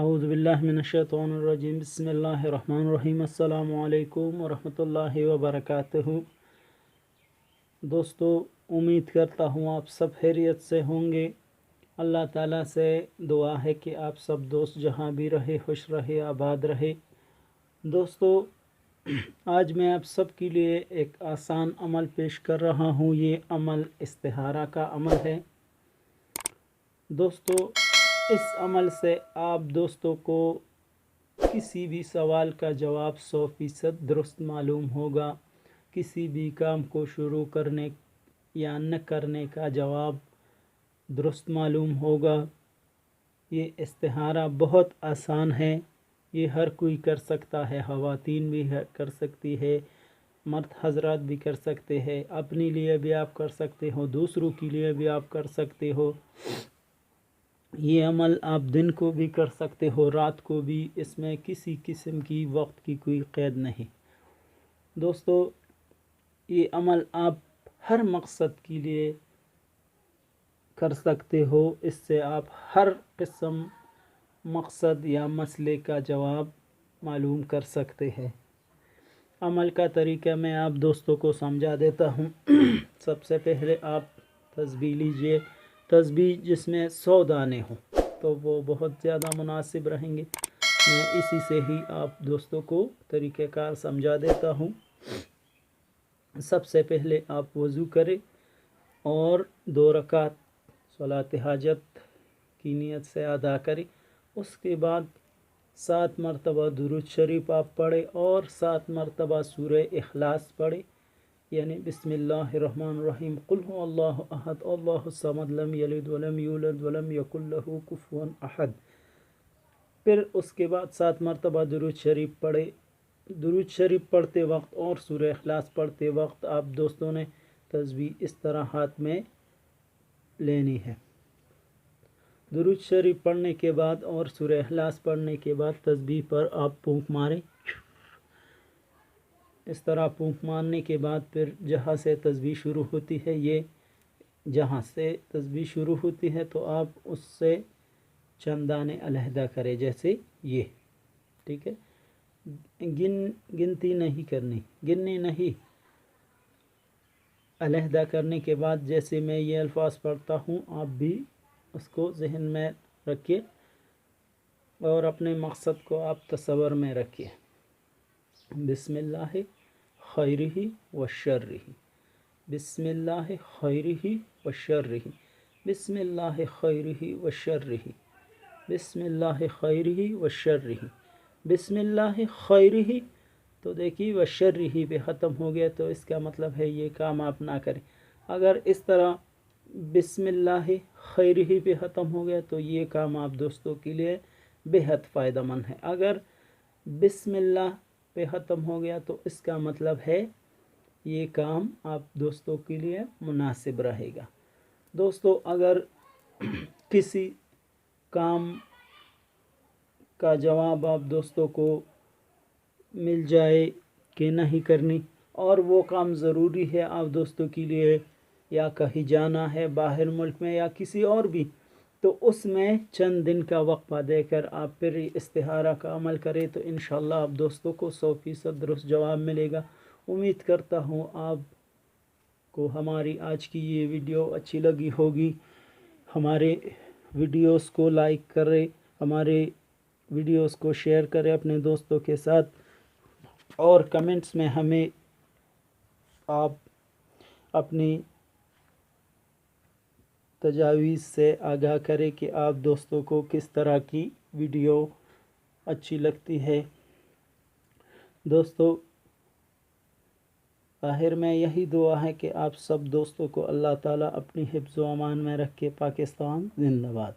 اعوذ باللہ من الشیطان الرجیم بسم اللہ الرحمن الرحیم السلام علیکم ورحمۃ اللہ وبرکاتہ۔ دوستو، امید کرتا ہوں آپ سب خیریت سے ہوں گے۔ اللہ تعالیٰ سے دعا ہے کہ آپ سب دوست جہاں بھی رہے خوش رہے آباد رہے۔ دوستو، آج میں آپ سب کے لیے ایک آسان عمل پیش کر رہا ہوں۔ یہ عمل استخارہ کا عمل ہے۔ دوستو، اس عمل سے آپ دوستوں کو کسی بھی سوال کا جواب 100% درست معلوم ہوگا۔ کسی بھی کام کو شروع کرنے یا نہ کرنے کا جواب درست معلوم ہوگا۔ یہ استخارہ بہت آسان ہے۔ یہ ہر کوئی کر سکتا ہے۔ خواتین بھی کر سکتی ہے، مرد حضرات بھی کر سکتے ہیں۔ اپنے لیے بھی آپ کر سکتے ہو، دوسروں کے لیے بھی آپ کر سکتے ہو۔ یہ عمل آپ دن کو بھی کر سکتے ہو، رات کو بھی۔ اس میں کسی قسم کی وقت کی کوئی قید نہیں۔ دوستو، یہ عمل آپ ہر مقصد کے لیے کر سکتے ہو۔ اس سے آپ ہر قسم مقصد یا مسئلے کا جواب معلوم کر سکتے ہیں۔ عمل کا طریقہ میں آپ دوستوں کو سمجھا دیتا ہوں۔ سب سے پہلے آپ تسبیح لیجئے۔ تسبیح جس میں 100 دانے ہوں تو وہ بہت زیادہ مناسب رہیں گے۔ میں اسی سے ہی آپ دوستوں کو طریقہ کار سمجھا دیتا ہوں۔ سب سے پہلے آپ وضو کریں اور 2 رکعت صلاۃ حاجت کی نیت سے ادا کریں۔ اس کے بعد 7 مرتبہ درود شریف آپ پڑھیں اور 7 مرتبہ سورہ اخلاص پڑھیں، یعنی بسم اللہ الرحمن الرحیم، قل هو اللہ احد اللہ الصمد لم یلد ولم یولد ولم یکن له کفوا احد۔ پھر اس کے بعد 7 مرتبہ درود شریف پڑھیں۔ درود شریف پڑھتے وقت اور سورہ اخلاص پڑھتے وقت آپ دوستوں نے تسبیح اس طرح ہاتھ میں لینی ہے۔ درود شریف پڑھنے کے بعد اور سورہ اخلاص پڑھنے کے بعد تسبیح پر آپ پھونک ماریں۔ اس طرح پھونک مارنے کے بعد پھر جہاں سے تسبیح شروع ہوتی ہے، جہاں سے تسبیح شروع ہوتی ہے تو آپ اس سے چند دانے علیحدہ کریں، جیسے یہ، ٹھیک ہے۔ گنتی نہیں کرنی، گننی نہیں۔ علیحدہ کرنے کے بعد جیسے میں یہ الفاظ پڑھتا ہوں آپ بھی اس کو ذہن میں رکھیے اور اپنے مقصد کو آپ تصور میں رکھیے۔ بسم اللہ خیرہ و شرہ، بسم اللہ خیرہ و شرہ، بسم اللہ خیرہ و شرہ، بسم اللہ خیرہ و شرہ، بسم اللہ خیرہ۔ تو دیکھیے و شرہ پہ ختم ہو گیا تو اس کا مطلب ہے یہ کام آپ نہ کریں۔ اگر اس طرح بسم اللہ خیرہ پہ ختم ہو گیا تو یہ کام آپ دوستوں کے لیے بہت فائدہ مند ہے۔ اگر بسم اللہ پہ ختم ہو گیا تو اس کا مطلب ہے یہ کام آپ دوستوں کے لیے مناسب رہے گا۔ دوستو، اگر کسی کام کا جواب آپ دوستوں کو مل جائے کہ نہیں کرنی اور وہ کام ضروری ہے آپ دوستوں کے لیے، یا کہیں جانا ہے باہر ملک میں یا کسی اور بھی، تو اس میں چند دن کا وقفہ دے کر آپ پھر استخارہ کا عمل کریں تو انشاءاللہ آپ دوستوں کو 100% درست جواب ملے گا۔ امید کرتا ہوں آپ کو ہماری آج کی یہ ویڈیو اچھی لگی ہوگی۔ ہمارے ویڈیوز کو لائک کریں، ہمارے ویڈیوز کو شیئر کریں اپنے دوستوں کے ساتھ، اور کمنٹس میں ہمیں آپ اپنی تجاویز سے آگاہ کریں کہ آپ دوستوں کو کس طرح کی ویڈیو اچھی لگتی ہے۔ دوستو، آخر میں یہی دعا ہے کہ آپ سب دوستوں کو اللہ تعالیٰ اپنی حفظ و امان میں رکھے۔ پاکستان زندہ باد۔